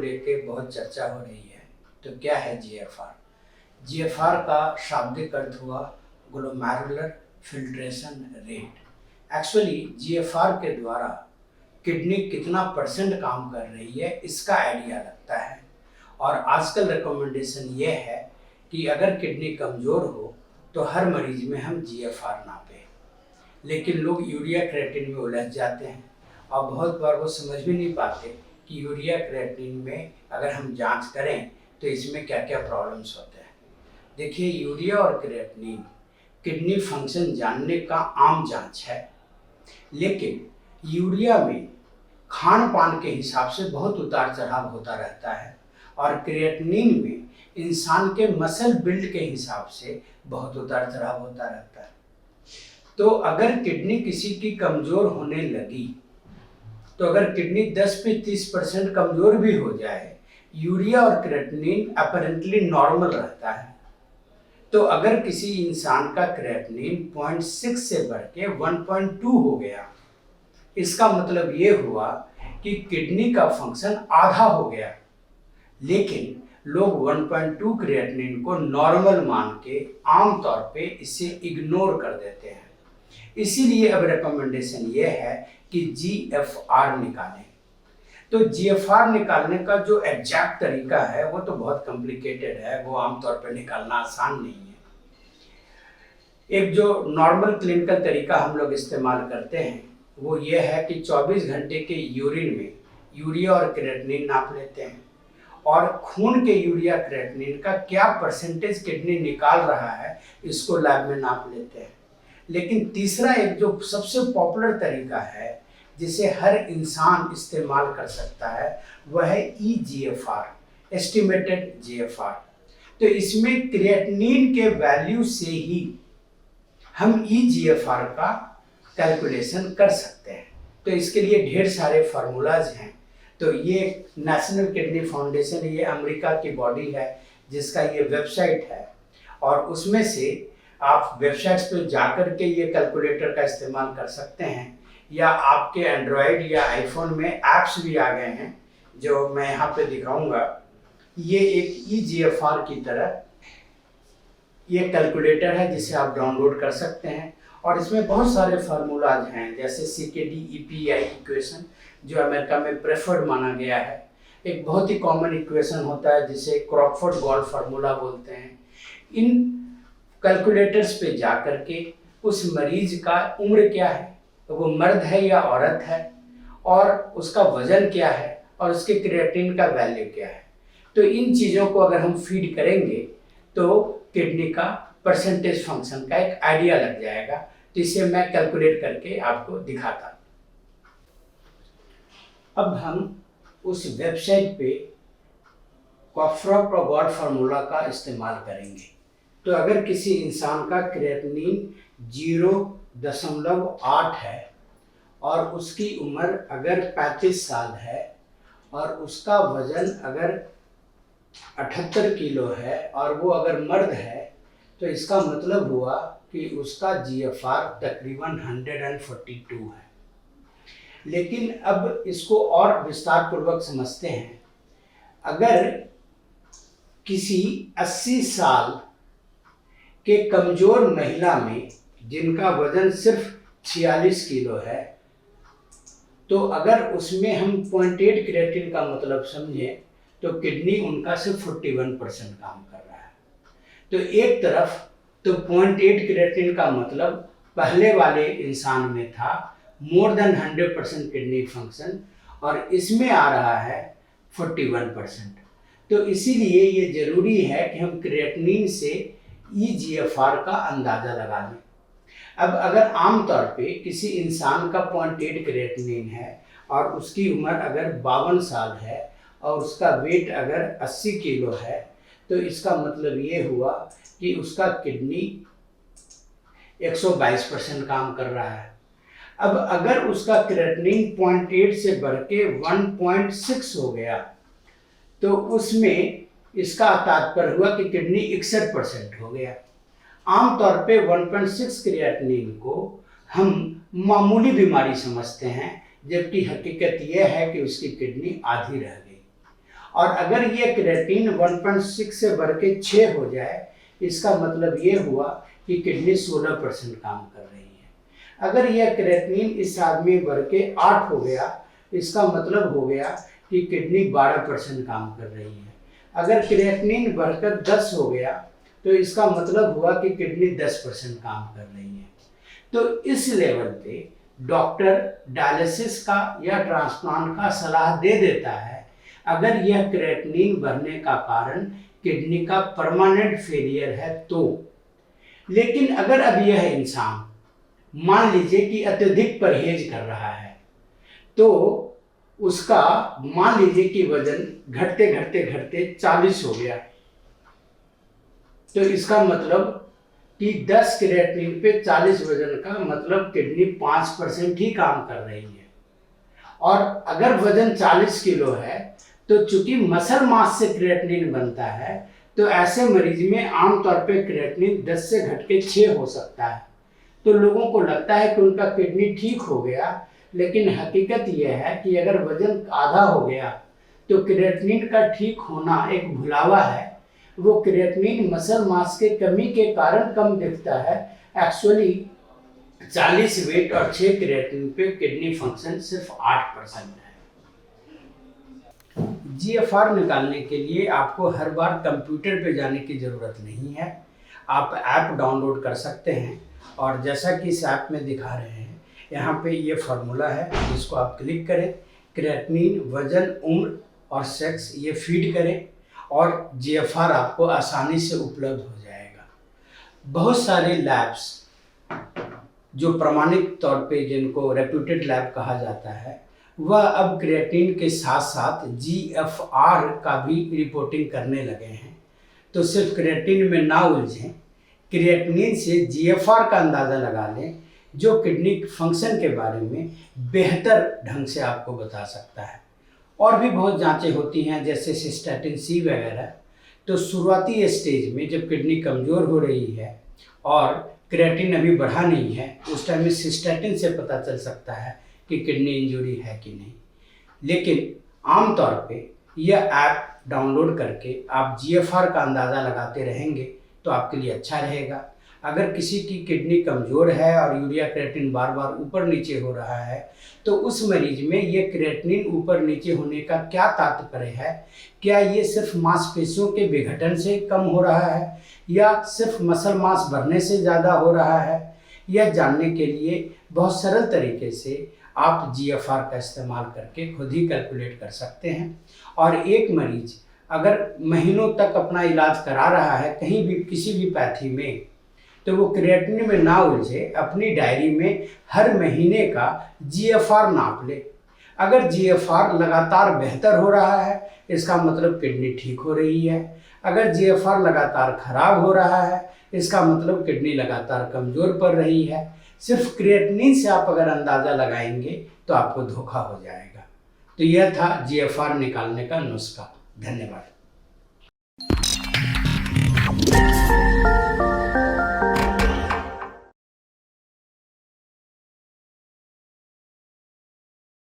लेके बहुत चर्चा हो रही है। तो क्या है जीएफआर? जीएफआर का शाब्दिक अर्थ हुआ glomerular filtration rate. Actually GFR के द्वारा किडनी कितना परसेंट काम कर रही है इसका आइडिया लगता है। और आजकल रिकमेंडेशन ये है कि अगर किडनी कमज़ोर हो तो हर मरीज में हम जीएफआर नापें। लेकिन लोग यूरिया क्रिएटिन में उलझ जाते हैं और बहुत बार वो समझ भी नहीं पाते कि यूरिया क्रिएटिन में अगर हम जांच करें तो इसमें क्या क्या प्रॉब्लम्स होते हैं। देखिए, यूरिया और क्रिएटिन किडनी फंक्शन जानने का आम जांच है, लेकिन यूरिया में खान पान के हिसाब से बहुत उतार चढ़ाव होता रहता है और क्रिएटिनिन में इंसान के मसल बिल्ड के हिसाब से बहुत उतार चढ़ाव होता रहता है। तो अगर किडनी किसी की कमज़ोर होने लगी तो अगर किडनी 10 से 30% कमज़ोर भी हो जाए, यूरिया और क्रिएटिनिन अपरेंटली नॉर्मल रहता है। तो अगर किसी इंसान का क्रिएटिनिन 0.6 से बढ़ के 1.2 हो गया, इसका मतलब ये हुआ कि किडनी का फंक्शन आधा हो गया। लेकिन लोग 1.2 क्रिएटिनिन को नॉर्मल मान के आमतौर पे इसे इग्नोर कर देते हैं। इसीलिए अब रिकमेंडेशन ये है कि जीएफआर निकालें। तो जीएफआर निकालने का जो एग्जैक्ट तरीका है वो तो बहुत कॉम्प्लिकेटेड है, वो आमतौर पर निकालना आसान नहीं है। एक जो नॉर्मल क्लिनिकल तरीका हम लोग इस्तेमाल करते हैं वो ये है कि 24 घंटे के यूरिन में यूरिया और क्रिएटिनिन नाप लेते हैं और खून के यूरिया क्रिएटिनिन का क्या परसेंटेज किडनी निकाल रहा है इसको लैब में नाप लेते हैं। लेकिन तीसरा एक जो सबसे पॉपुलर तरीका है जिसे हर इंसान इस्तेमाल कर सकता है वह है ईजीएफआर, एस्टिमेटेड जीएफआर। तो इसमें क्रिएटिनिन के वैल्यू से ही हम ईजीएफआर का कैलकुलेशन कर सकते हैं। तो इसके लिए ढेर सारे फार्मूलाज हैं। तो ये नेशनल किडनी फाउंडेशन, ये अमेरिका की बॉडी है जिसका ये वेबसाइट है और उसमें से आप वेबसाइट्स पे जाकर के ये कैलकुलेटर का इस्तेमाल कर सकते हैं, या आपके एंड्रॉयड या आईफोन में ऐप्स भी आ गए हैं जो मैं यहाँ पे दिखाऊंगा। ये एक ईजीएफआर की तरह ये कैलकुलेटर है जिसे आप डाउनलोड कर सकते हैं और इसमें बहुत सारे फार्मूलाज हैं, जैसे सीकेडी ईपीआई इक्वेशन जो अमेरिका में प्रेफर्ड माना गया है। एक बहुत ही कॉमन इक्वेशन होता है जिसे क्रॉफोर्ड गॉल फार्मूला बोलते हैं। इन कैलकुलेटर्स पे जाकर के उस मरीज का उम्र क्या है, तो वो मर्द है या औरत है, और उसका वजन क्या है और उसके क्रिएटिनिन का वैल्यू क्या है, तो इन चीज़ों को अगर हम फीड करेंगे तो किडनी का परसेंटेज फंक्शन का एक आइडिया लग जाएगा। तो इसे मैं कैलकुलेट करके आपको दिखाता। अब हम उस वेबसाइट पे क्रॉफोर्ड गॉल फार्मूला का इस्तेमाल करेंगे। तो अगर किसी इंसान का क्रिएटिनिन 0.8 है और उसकी उम्र अगर 35 साल है और उसका वजन अगर 78 किलो है और वो अगर मर्द है, तो इसका मतलब हुआ कि उसका जीएफआर तकरीबन 142 है। लेकिन अब इसको और विस्तार पूर्वक समझते हैं। अगर किसी 80 साल के कमजोर महिला में जिनका वजन सिर्फ 46 किलो है, तो अगर उसमें हम 0.8 क्रिएटिनिन का मतलब समझें तो किडनी उनका सिर्फ 41% काम कर रहा है। तो एक तरफ तो 0.8 क्रिएटिनिन का मतलब पहले वाले इंसान में था मोर देन 100% किडनी फंक्शन, और इसमें आ रहा है 41%। तो इसीलिए ये जरूरी है कि हम क्रिएटिनिन से ईजीएफआर का अंदाज़ा लगा लें। अब अगर आमतौर पे किसी इंसान का 0.8 क्रिएटिनिन है और उसकी उम्र अगर 52 साल है और उसका वेट अगर 80 किलो है, तो इसका मतलब ये हुआ कि उसका किडनी 122% काम कर रहा है। अब अगर उसका क्रिएटिनिन 0.8 से बढ़ के 1.6 हो गया, तो उसमें इसका तात्पर्य हुआ कि किडनी 61% हो गया। आमतौर पे 1.6 क्रिएटिनिन को हम मामूली बीमारी समझते हैं, जबकि हकीकत यह है कि उसकी किडनी आधी रह गई। और अगर ये क्रिएटिन 1.6 से बढ़ के 6 हो जाए, इसका मतलब ये हुआ कि किडनी 16% काम कर रही है। अगर यह क्रिएटिन इस आदमी बढ़ के 8 हो गया, इसका मतलब हो गया कि किडनी 12% काम कर रही है। अगर क्रिएटिन बढ़कर 10 हो गया तो इसका मतलब हुआ कि किडनी 10% काम कर रही है। तो इस लेवल पे डॉक्टर डायलिसिस का या ट्रांसप्लांट का सलाह दे देता है अगर यह क्रिएटिनिन बढ़ने का कारण किडनी का परमानेंट फेलियर है तो। लेकिन अगर अब यह इंसान मान लीजिए कि अत्यधिक परहेज कर रहा है तो उसका मान लीजिए कि वजन घटते घटते घटते 40 हो गया, तो इसका मतलब कि 10 क्रिएटिनिन पे 40 वजन का मतलब किडनी 5% ही काम कर रही है। और अगर वजन 40 किलो है तो चूंकि मसल मास से क्रिएटिनिन बनता है तो ऐसे मरीज में आमतौर पे क्रिएटिनिन 10 से घट के 6 हो सकता है। तो लोगों को लगता है कि उनका किडनी ठीक हो गया, लेकिन हकीकत यह है कि अगर वजन आधा हो गया तो क्रिएटिनिन का ठीक होना एक भुलावा है। वो क्रिएटिनिन मसल मास के कमी के कारण कम दिखता है। एक्चुअली 40 वेट और 6 क्रिएटिनिन पे किडनी फंक्शन सिर्फ 8% है। जीएफआर निकालने के लिए आपको हर बार कंप्यूटर पे जाने की ज़रूरत नहीं है। आप ऐप डाउनलोड कर सकते हैं और जैसा कि इस ऐप में दिखा रहे हैं, यहाँ पे ये फार्मूला है, जिसको आप क्लिक करें, क्रिएटिनिन, वजन, उम्र और सेक्स ये फीड करें और जीएफआर आपको आसानी से उपलब्ध हो जाएगा। बहुत सारे लैब्स जो प्रमाणित तौर पे जिनको रेप्यूटेड लैब कहा जाता है, वह अब क्रिएटिनिन के साथ साथ जीएफआर का भी रिपोर्टिंग करने लगे हैं। तो सिर्फ क्रिएटिनिन में ना उलझें, क्रिएटिनिन से जीएफआर का अंदाज़ा लगा लें, जो किडनी फंक्शन के बारे में बेहतर ढंग से आपको बता सकता है। और भी बहुत जांचें होती हैं जैसे सिस्टैटिन सी वगैरह। तो शुरुआती स्टेज में जब किडनी कमज़ोर हो रही है और क्रिएटिनिन अभी बढ़ा नहीं है, उस टाइम में सिस्टैटिन से पता चल सकता है कि किडनी इंजरी है कि नहीं। लेकिन आमतौर पे यह ऐप डाउनलोड करके आप जीएफआर का अंदाज़ा लगाते रहेंगे तो आपके लिए अच्छा रहेगा। अगर किसी की किडनी कमज़ोर है और यूरिया क्रिएटिनिन बार बार ऊपर नीचे हो रहा है तो उस मरीज में ये क्रिएटिनिन ऊपर नीचे होने का क्या तात्पर्य है? क्या ये सिर्फ मांसपेशियों के विघटन से कम हो रहा है या सिर्फ मसल मास बढ़ने से ज़्यादा हो रहा है? यह जानने के लिए बहुत सरल तरीके से आप जीएफआर का इस्तेमाल करके खुद ही कैलकुलेट कर सकते हैं। और एक मरीज अगर महीनों तक अपना इलाज करा रहा है कहीं भी किसी भी पैथी में, तो वो क्रिएटिनिन में ना उलझे, अपनी डायरी में हर महीने का जीएफआर नाप ले। अगर जीएफआर लगातार बेहतर हो रहा है इसका मतलब किडनी ठीक हो रही है। अगर जीएफआर लगातार खराब हो रहा है इसका मतलब किडनी लगातार कमज़ोर पड़ रही है। सिर्फ क्रिएटिनिन से आप अगर अंदाज़ा लगाएंगे तो आपको धोखा हो जाएगा। तो यह था जीएफआर निकालने का नुस्खा। धन्यवाद।